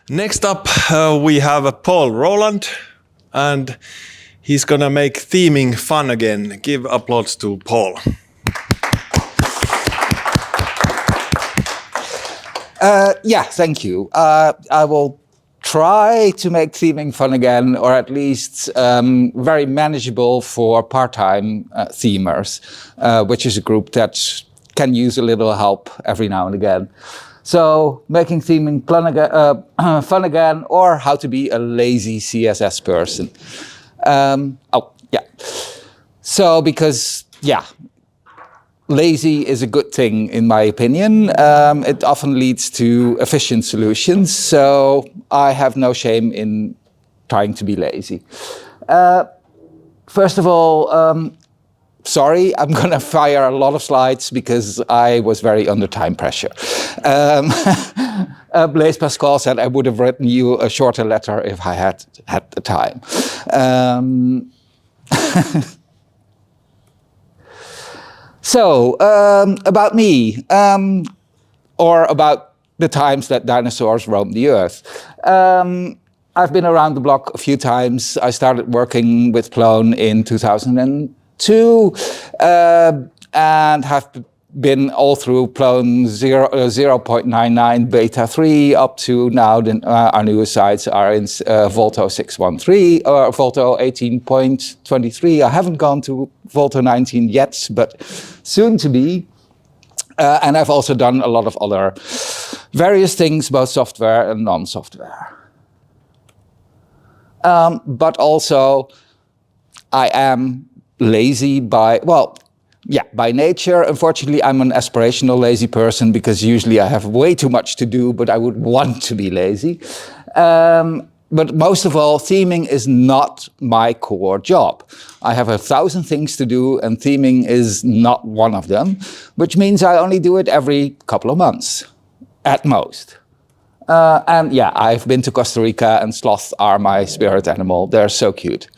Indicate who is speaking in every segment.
Speaker 1: Next up, we have Paul Roeland, and he's gonna make theming fun again. Give applause to Paul.
Speaker 2: Yeah, thank you. I will try to make theming fun again, or at least very manageable for part-time themers, which is a group that can use a little help every now and again. So making theming fun again, or how to be a lazy CSS person. So because, lazy is a good thing in my opinion. It often leads to efficient solutions, so I have no shame in trying to be lazy. First of all, sorry, I'm gonna fire a lot of slides because I was very under time pressure. Blaise Pascal said I would have written you a shorter letter if I had had the time. So, about me, or about the times that dinosaurs roamed the earth. I've been around the block a few times. I started working with Plone in 2002, and have been all through Plone 0.99 beta 3 up to now. Our newest sites are in Volto 6.13 or Volto 18.23. I haven't gone to Volto 19 yet, but soon to be. And I've also done a lot of other various things, both software and non-software. But also, I am lazy by nature. Unfortunately, I'm an aspirational lazy person because usually I have way too much to do, but I would want to be lazy. But most of all, theming is not my core job. I have 1,000 things to do, and theming is not one of them, which means I only do it every couple of months, at most. And yeah, I've been to Costa Rica, and sloths are my spirit animal. They're so cute.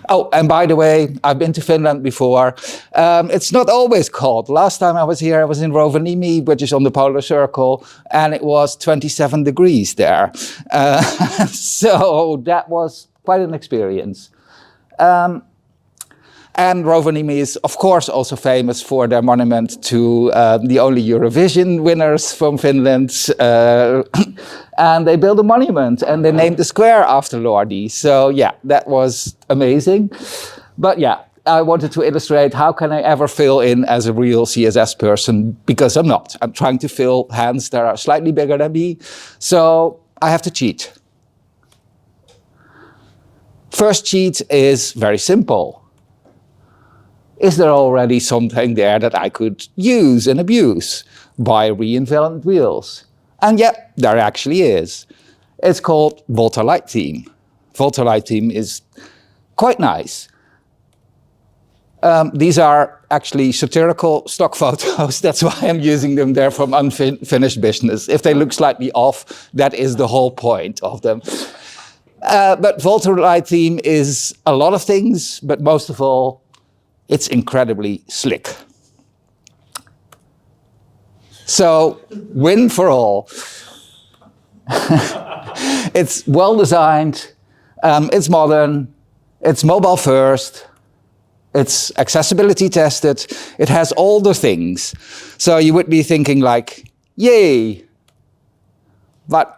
Speaker 2: Oh, and by the way, I've been to Finland before. It's not always cold. Last time I was here, I was in Rovaniemi, which is on the polar circle, and it was 27 degrees there. So that was quite an experience. And Rovaniemi is, of course, also famous for their monument to the only Eurovision winners from Finland. And they built a monument, and they named the square after Lordi. So yeah, that was amazing. But yeah, I wanted to illustrate how can I ever fill in as a real CSS person, because I'm not. I'm trying to fill hands that are slightly bigger than me. So I have to cheat. First cheat is very simple. Is there already something there that I could use and abuse by reinventing wheels? And yeah, there actually is. It's called Volto Light Theme. Volto Light Theme is quite nice. These are actually satirical stock photos. That's why I'm using them. They're from Unfinished Business. If they look slightly off, that is the whole point of them. But Volto Light Theme is a lot of things, but most of all, it's incredibly slick. So, win for all. It's well designed, it's modern, it's mobile first, it's accessibility tested, it has all the things. So you would be thinking like, yay! But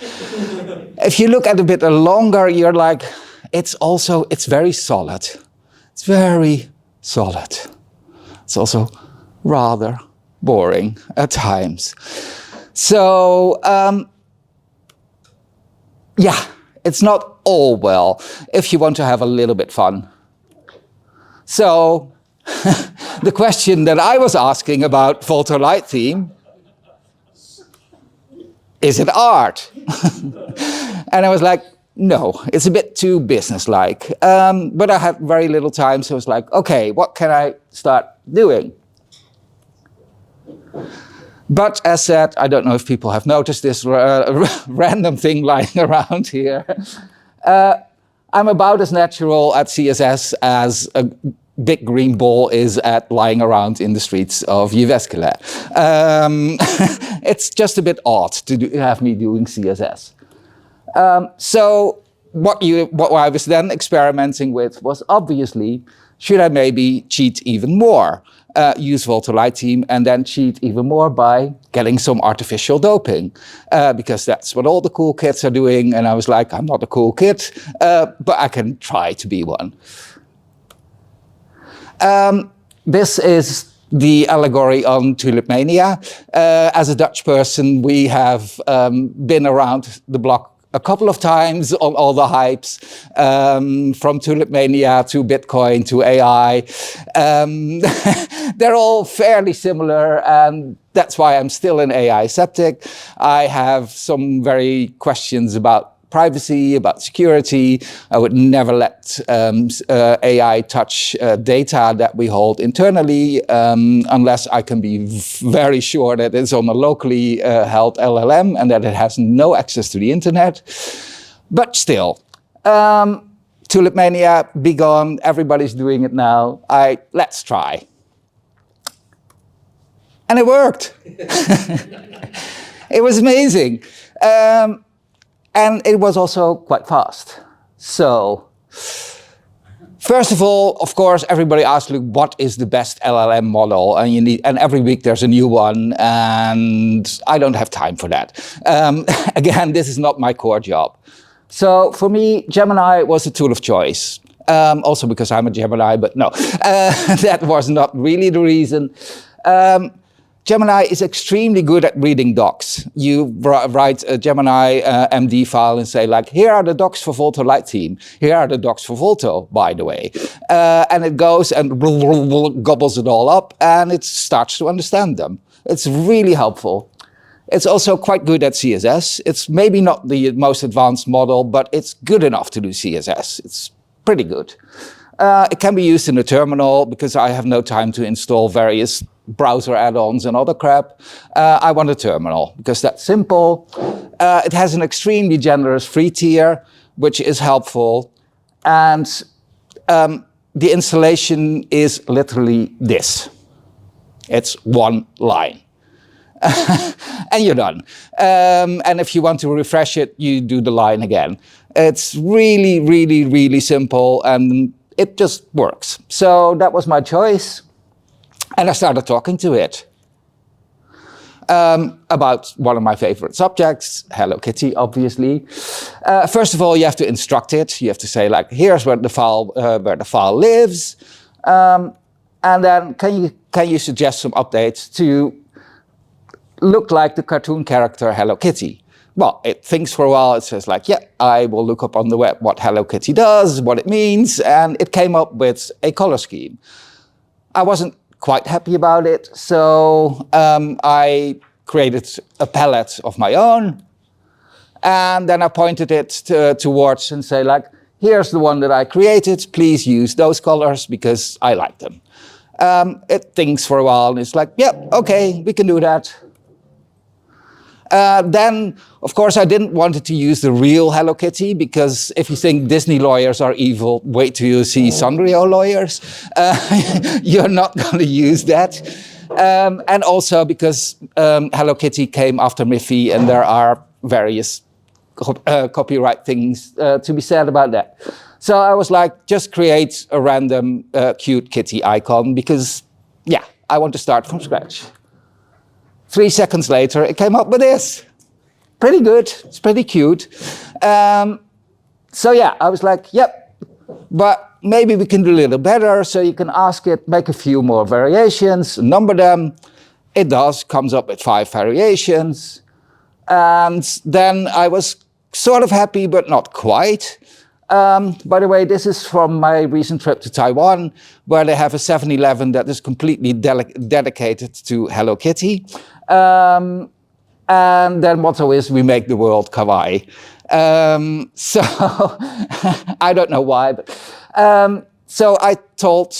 Speaker 2: if you look at it a bit longer, you're like, it's very solid. It's very solid. It's also rather boring at times. So, yeah, it's not all well if you want to have a little bit fun. So, the question that I was asking about Volto Light Theme, is it art? And I was like, no, it's a bit too businesslike. But I had very little time, so I was like, okay, what can I start doing? But as said, I don't know if people have noticed this random thing lying around here. I'm about as natural at CSS as a big green ball is lying around in the streets of Jyväskylä. It's just a bit odd to have me doing CSS. So what I was then experimenting with was obviously, should I maybe cheat even more? Use Volta-Light Team and then cheat even more by getting some artificial doping, because that's what all the cool kids are doing. And I was like, I'm not a cool kid, but I can try to be one. This is the allegory on Tulip Mania. As a Dutch person, we have been around the block a couple of times on all the hypes, from Tulip Mania to Bitcoin to AI. They're all fairly similar, and that's why I'm still an AI skeptic. I have some very questions about privacy, about security. I would never let AI touch data that we hold internally unless I can be very sure that it's on a locally held LLM and that it has no access to the internet. But still, Tulip Mania, be gone. Everybody's doing it now. Let's try. And it worked. It was amazing. And it was also quite fast. So, first of all, of course, everybody asks, look, what is the best LLM model? And every week there's a new one, and I don't have time for that. Again, this is not my core job. So for me, Gemini was a tool of choice. Also because I'm a Gemini, but no, that was not really the reason. Gemini is extremely good at reading docs. You write a Gemini MD file and say, like, here are the docs for Volta-Light Team. Here are the docs for Volta, by the way. And it goes and gobbles it all up, and it starts to understand them. It's really helpful. It's also quite good at CSS. It's maybe not the most advanced model, but it's good enough to do CSS. It's pretty good. It can be used in a terminal because I have no time to install various browser add-ons and other crap. I want a terminal because that's simple. It has an extremely generous free tier, which is helpful. And the installation is literally this. It's one line. And you're done. And if you want to refresh it, you do the line again. It's really, really, really simple, and it just works. So that was my choice. And I started talking to it about one of my favorite subjects, Hello Kitty, obviously. First of all, you have to instruct it. You have to say, like, here's where the file lives. And then can you suggest some updates to look like the cartoon character Hello Kitty? Well, it thinks for a while. It says, like, yeah, I will look up on the web what Hello Kitty does, what it means, and it came up with a color scheme. I wasn't quite happy about it, so I created a palette of my own, and then I pointed it towards and say, like, here's the one that I created. Please use those colors because I like them. It thinks for a while, and it's like, yeah, okay, we can do that. Then, of course, I didn't want it to use the real Hello Kitty, because if you think Disney lawyers are evil, wait till you see Sanrio lawyers. You're not going to use that. And also because Hello Kitty came after Miffy, and there are various copyright things to be said about that. So I was like, just create a random cute kitty icon, because, yeah, I want to start from scratch. 3 seconds later, it came up with this. Pretty good. It's pretty cute. So yeah, I was like, yep, but maybe we can do a little better. So you can ask it, make a few more variations, number them. It does, comes up with 5 variations. And then I was sort of happy, but not quite. By the way, this is from my recent trip to Taiwan, where they have a 7-Eleven that is completely dedicated to Hello Kitty. And their motto is, we make the world kawaii. So I don't know why, but so I told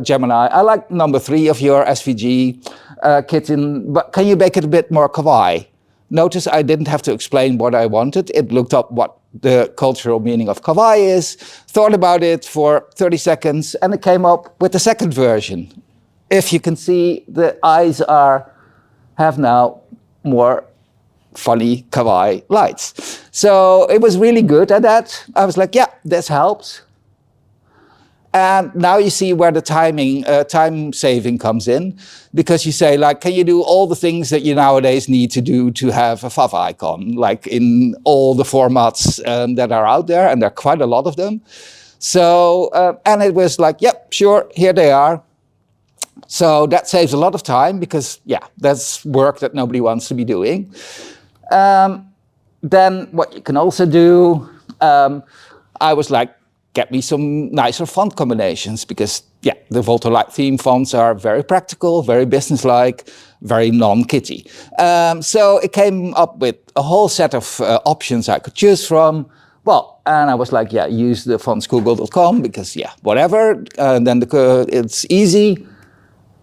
Speaker 2: Gemini, I like number 3 of your SVG kitten, but can you make it a bit more kawaii? Notice I didn't have to explain what I wanted. It looked up what the cultural meaning of kawaii is, thought about it for 30 seconds, and it came up with the second version. If you can see, the eyes have now more funny kawaii lights. So it was really good at that. I was like, yeah, this helps. And now you see where the time saving comes in, because you say, like, can you do all the things that you nowadays need to do to have a fav icon, like in all the formats that are out there, and there are quite a lot of them. So, and it was like, yep, sure, here they are. So that saves a lot of time, because, yeah, that's work that nobody wants to be doing. Then what you can also do, I was like, get me some nicer font combinations, because, yeah, the Voltolite theme fonts are very practical, very businesslike, very non-kitty. So it came up with a whole set of options I could choose from. Well, and I was like, yeah, use the fontsgoogle.com, because, yeah, whatever. Then it's easy.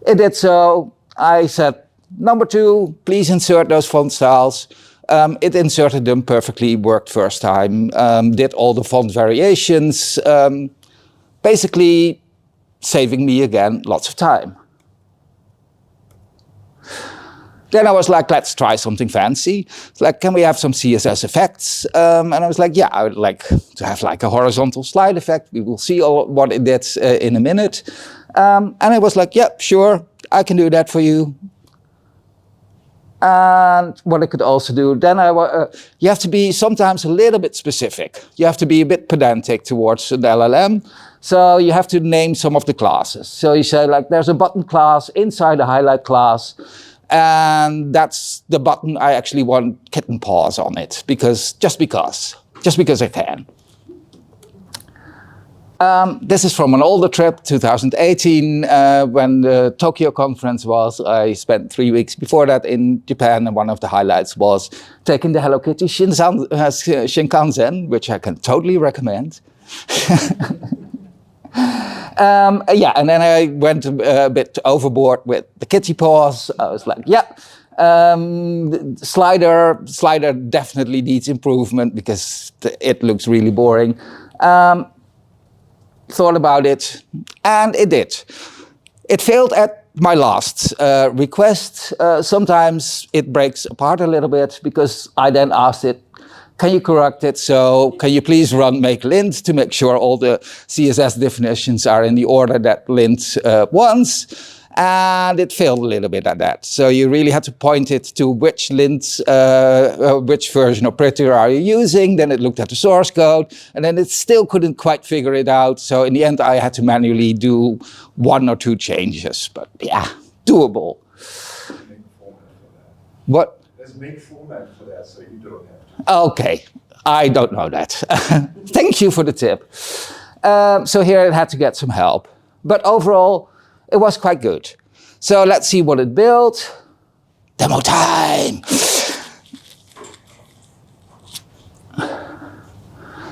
Speaker 2: It did so. I said, number 2, please insert those font styles. It inserted them perfectly, worked first time, did all the font variations, basically saving me again lots of time. Then I was like, let's try something fancy. It's like, can we have some CSS effects? And I was like, yeah, I would like to have like a horizontal slide effect. We will see what it did in a minute. And I was like, yeah, sure, I can do that for you. And what I could also do, then you have to be sometimes a little bit specific. You have to be a bit pedantic towards an LLM. So you have to name some of the classes. So you say, like, there's a button class inside a highlight class, and that's the button I actually want kitten paws on it, just because I can. This is from an older trip, 2018, when the Tokyo conference was. I spent 3 weeks before that in Japan, and one of the highlights was taking the Hello Kitty Shinkansen, which I can totally recommend. Yeah, and then I went a bit overboard with the kitty paws. I was like, yeah, slider definitely needs improvement, because it looks really boring. Thought about it, and it did. It failed at my last request. Sometimes it breaks apart a little bit, because I then asked it, can you correct it? So can you please run make lint to make sure all the CSS definitions are in the order that lint wants? And it failed a little bit at that. So you really had to point it to which lint, which version of Prettier are you using. Then it looked at the source code, and then it still couldn't quite figure it out. So in the end, I had to manually do 1 or 2 changes. But yeah, doable. What?
Speaker 3: There's a make format for that, so you don't have to.
Speaker 2: Okay, I don't know that. Thank you for the tip. So here it had to get some help. But overall, it was quite good. So let's see what it built. Demo time.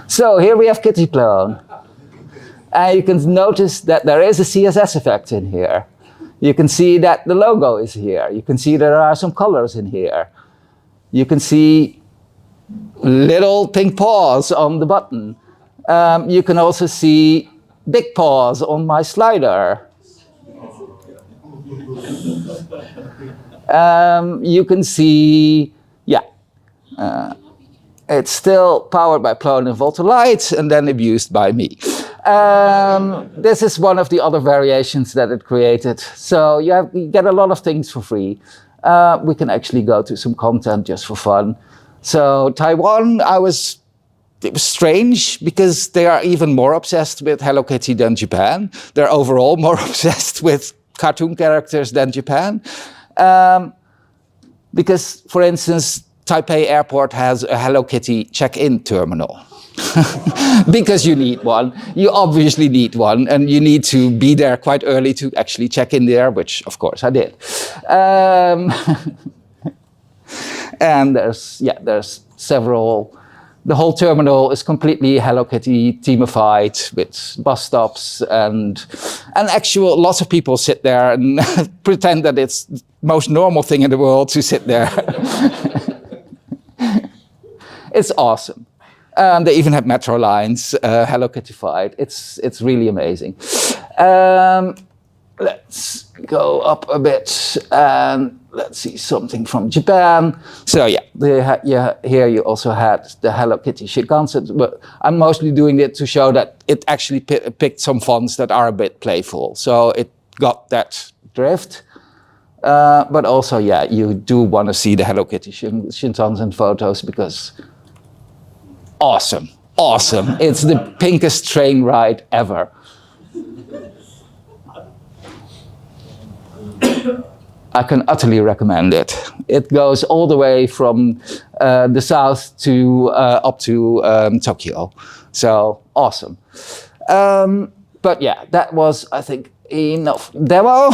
Speaker 2: So here we have Kitty Plone. And you can notice that there is a CSS effect in here. You can see that the logo is here. You can see there are some colors in here. You can see little pink paws on the button. You can also see big paws on my slider. You can see, yeah, it's still powered by Plone and Voltolite, and then abused by me. This is one of the other variations that it created. So you get a lot of things for free. We can actually go to some content just for fun. So Taiwan, it was strange, because they are even more obsessed with Hello Kitty than Japan. They're overall more obsessed with cartoon characters than Japan. Because, for instance, Taipei Airport has a Hello Kitty check-in terminal. Because you need one. You obviously need one, and you need to be there quite early to actually check in there, which, of course, I did. And there's several. The whole terminal is completely Hello Kitty themified, with bus stops and lots of people sit there and pretend that it's the most normal thing in the world to sit there. It's awesome. They even have metro lines, Hello Kitty-fied. It's really amazing. Let's go up a bit and let's see something from Japan. So yeah, here you also had the Hello Kitty Shinkansen, but I'm mostly doing it to show that it actually picked some fonts that are a bit playful. So it got that drift. But also, yeah, you do want to see the Hello Kitty Shinkansen photos because awesome. It's the pinkest train ride ever. I can utterly recommend it. It goes all the way from the south to up to Tokyo. So awesome. But yeah, that was, I think, enough demo.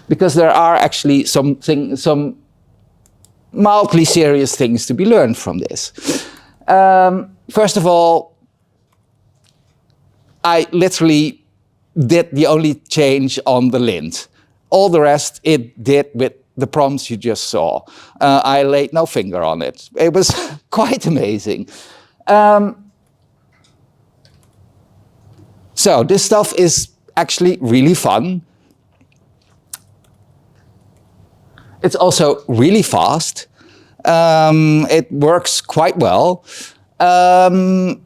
Speaker 2: Because there are actually some mildly serious things to be learned from this. First of all, I literally did the only change on the lint. All the rest it did with the prompts you just saw. I laid no finger on it. It was quite amazing. So this stuff is actually really fun. It's also really fast. It works quite well. And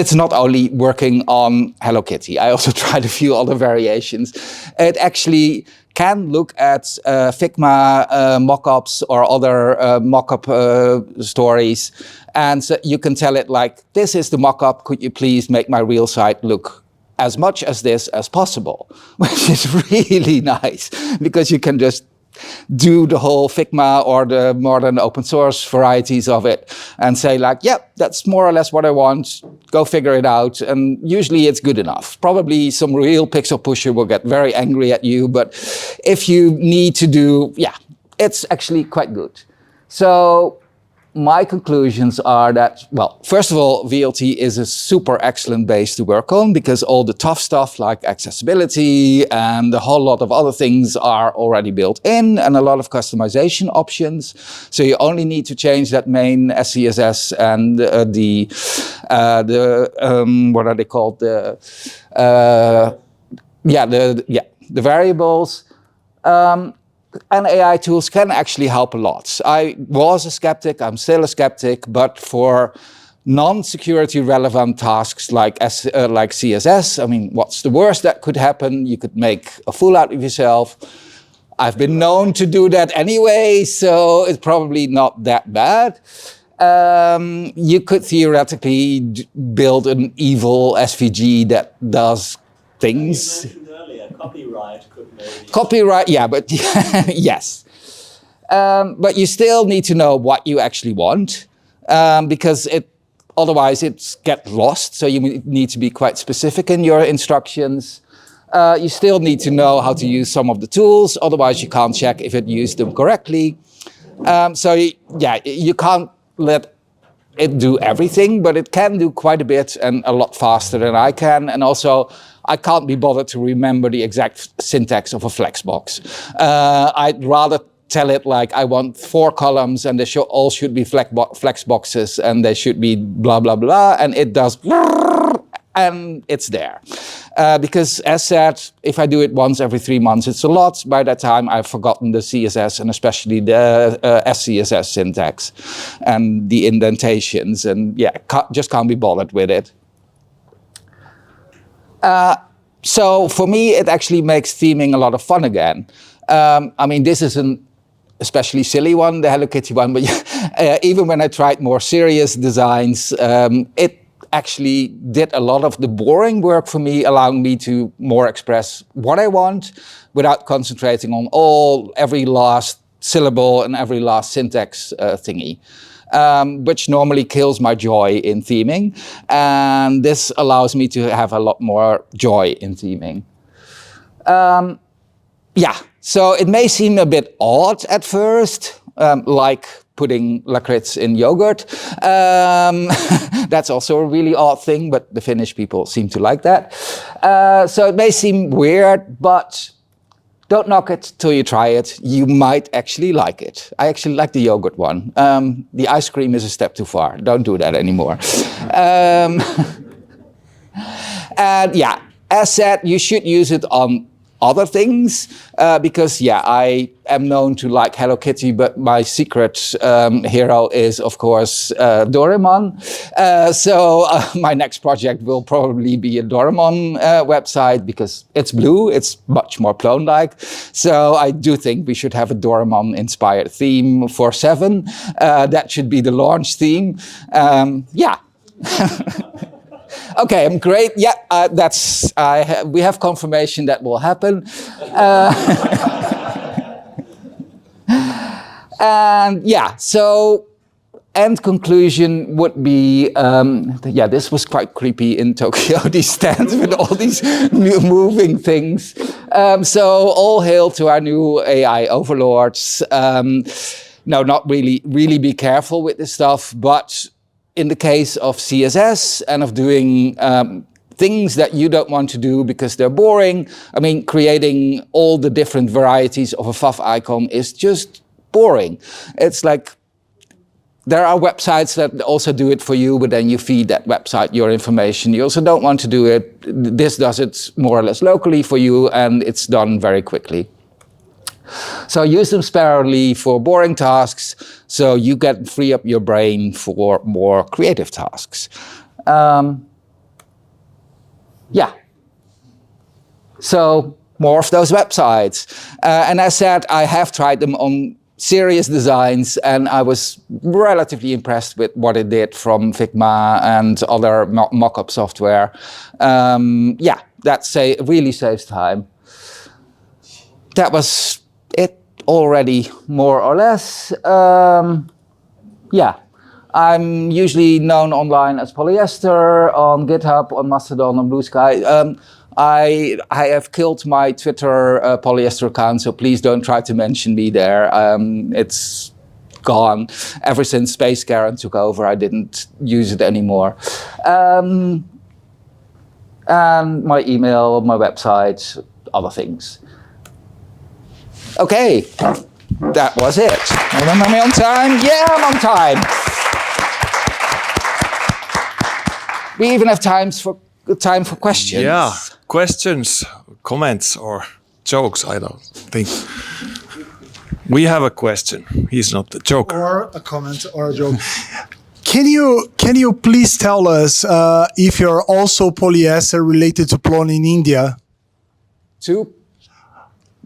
Speaker 2: it's not only working on Hello Kitty. I also tried a few other variations. It actually can look at Figma mockups or other mockup stories. And so you can tell it like, this is the mockup. Could you please make my real site look as much as this as possible? Which is really nice because you can just do the whole Figma or the modern open source varieties of it and say like, yep, that's more or less what I want. Go figure it out. And usually it's good enough. Probably some real pixel pusher will get very angry at you, but if you need to do, it's actually quite good. So my conclusions are that, well, first of all, VLT is a super excellent base to work on because all the tough stuff like accessibility and a whole lot of other things are already built in and a lot of customization options. So you only need to change that main SCSS and what are they called? The variables. And AI tools can actually help a lot. I was a skeptic, I'm still a skeptic, but for non-security relevant tasks like CSS, I mean, what's the worst that could happen? You could make a fool out of yourself. I've been known to do that anyway, so it's probably not that bad. You could theoretically build an evil SVG that does things.
Speaker 4: Copyright could maybe.
Speaker 2: Copyright, yeah, but yes. But you still need to know what you actually want because otherwise it gets lost. So you need to be quite specific in your instructions. You still need to know how to use some of the tools. Otherwise you can't check if it used them correctly. You can't let it do everything, but it can do quite a bit and a lot faster than I can. And also, I can't be bothered to remember the exact syntax of a flexbox. I'd rather tell it like I want 4 columns and they all should be flexboxes and they should be blah, blah, blah. And it does and it's there. Because as said, if I do it once every 3 months, it's a lot. By that time, I've forgotten the CSS and especially the SCSS syntax and the indentations and just can't be bothered with it. So for me, it actually makes theming a lot of fun again. I mean, this is an especially silly one, the Hello Kitty one, but even when I tried more serious designs, it actually did a lot of the boring work for me, allowing me to more express what I want without concentrating on every last syllable and every last syntax thingy. Which normally kills my joy in theming. And this allows me to have a lot more joy in theming. So it may seem a bit odd at first, like putting lakritz in yogurt. That's also a really odd thing, but the Finnish people seem to like that. So it may seem weird, but don't knock it till you try it. You might actually like it. I actually like the yogurt one. The ice cream is a step too far. Don't do that anymore. And yeah, as said, you should use it on other things because yeah, I am known to like Hello Kitty, but my secret hero is of course Doraemon. So my next project will probably be a Doraemon website because it's blue, it's much more Plone-like. So I do think we should have a Doraemon-inspired theme for 7. That should be the launch theme. Yeah. Okay, I'm great. Yeah, we have confirmation that will happen. And yeah, so end conclusion would be, yeah, this was quite creepy in Tokyo, these stands with all these new moving things. So all hail to our new AI overlords. No, not really, really be careful with this stuff, but in the case of CSS and of doing things that you don't want to do because they're boring, I mean, creating all the different varieties of a fav icon is just boring. It's like, there are websites that also do it for you, but then you feed that website your information. You also don't want to do it. This does it more or less locally for you, and it's done very quickly. So use them sparingly for boring tasks, so you can free up your brain for more creative tasks. Yeah. So more of those websites. And as said, I have tried them on serious designs, and I was relatively impressed with what it did from Figma and other mock-up software. Yeah, that really saves time. That was it already, more or less. Yeah, I'm usually known online as Polyester, on GitHub, on Mastodon, on Blue Sky. I have killed my Twitter Polyester account, so please don't try to mention me there. It's gone. Ever since Space Karen took over, I didn't use it anymore. And my email, my website, other things. Okay, that was it. Am I on time? Yeah, I'm on time. We even have time for questions.
Speaker 1: Yeah, questions, comments, or jokes, I don't think. We have a question. He's not the joker.
Speaker 5: Or a comment or a joke. Can you please tell us if you're also polyester related to Plone in India?
Speaker 2: To?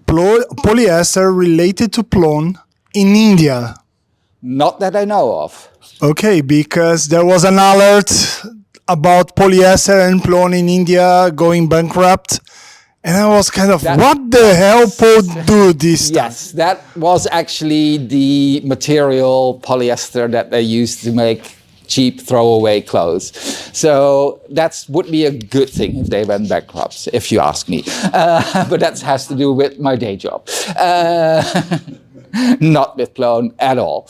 Speaker 5: Polyester related to Plone in India?
Speaker 2: Not that I know of.
Speaker 5: Okay, because there was an alert about polyester and Plone in India going bankrupt. And I was kind of, what the hell Paul do this time?
Speaker 2: Yes, that was actually the material polyester that they used to make cheap throwaway clothes. So that would be a good thing if they went bankrupt, if you ask me. But that has to do with my day job. Not with Plone at all.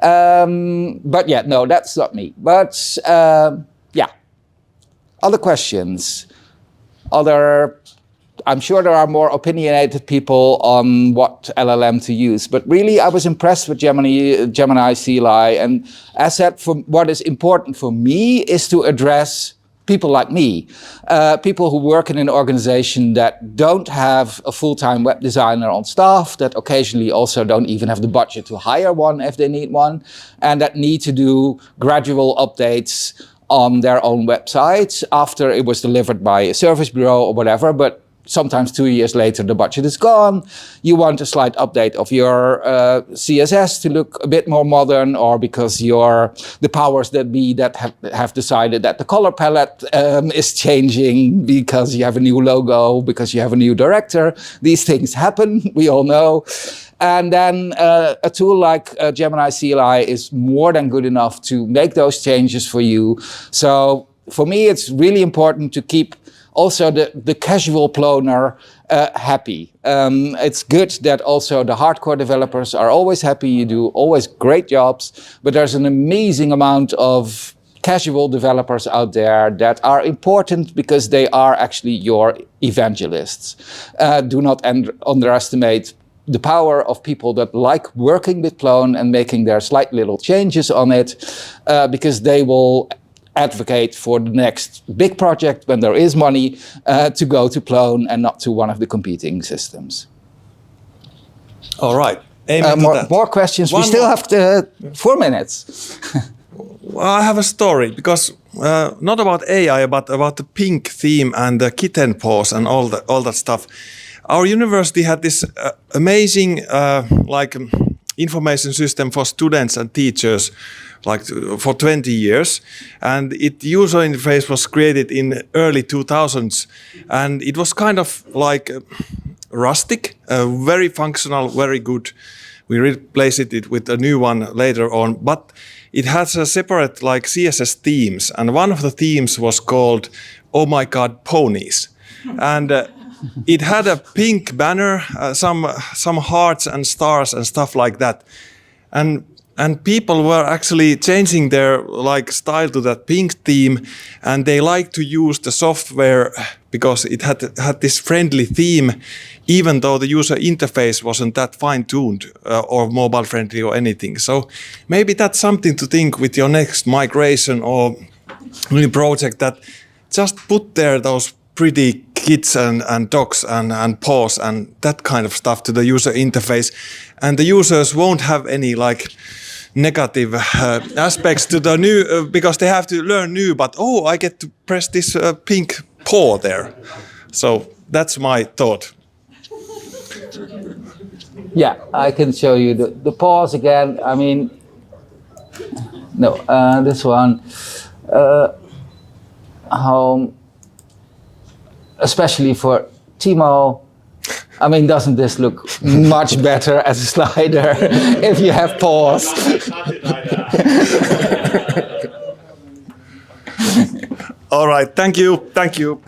Speaker 2: But yeah, no, that's not me. But yeah, other questions? I'm sure there are more opinionated people on what LLM to use, but really I was impressed with Gemini CLI. And as said, what is important for me is to address people like me, people who work in an organization that don't have a full-time web designer on staff, that occasionally also don't even have the budget to hire one if they need one, and that need to do gradual updates on their own websites after it was delivered by a service bureau or whatever, but sometimes 2 years later the budget is gone. You want a slight update of your CSS to look a bit more modern, or because the powers that be that have decided that the color palette is changing because you have a new logo, because you have a new director. These things happen, we all know. And then a tool like Gemini CLI is more than good enough to make those changes for you. So for me, it's really important to keep also the casual Ploner happy. It's good that also the hardcore developers are always happy. You do always great jobs, but there's an amazing amount of casual developers out there that are important because they are actually your evangelists. Do not underestimate the power of people that like working with Plone and making their slight little changes on it, because they will advocate for the next big project when there is money to go to Plone and not to one of the competing systems.
Speaker 1: All right. Amen to that.
Speaker 2: More questions. We still have 4 minutes.
Speaker 1: Well, I have a story, because not about AI, but about the pink theme and the kitten paws and all that stuff. Our university had this amazing information system for students and teachers, for 20 years, and user interface was created in early 2000s, and it was kind of like rustic, very functional, very good. We replaced it with a new one later on, but it has a separate CSS themes, and one of the themes was called "Oh My God, Ponies," and it had a pink banner, some hearts and stars and stuff like that, and people were actually changing their style to that pink theme, and they liked to use the software because it had this friendly theme, even though the user interface wasn't that fine-tuned or mobile friendly or anything. So maybe that's something to think with your next migration or new project, that just put there those pretty kids and dogs and paws and that kind of stuff to the user interface, and the users won't have any negative aspects to the new, because they have to learn new, but I get to press this pink paw there. So that's my thought.
Speaker 2: Yeah, I can show you the paws again. I mean, no, this one, home, especially for Timo. I mean, doesn't this look much better as a slider if you have paws?
Speaker 1: All right, thank you.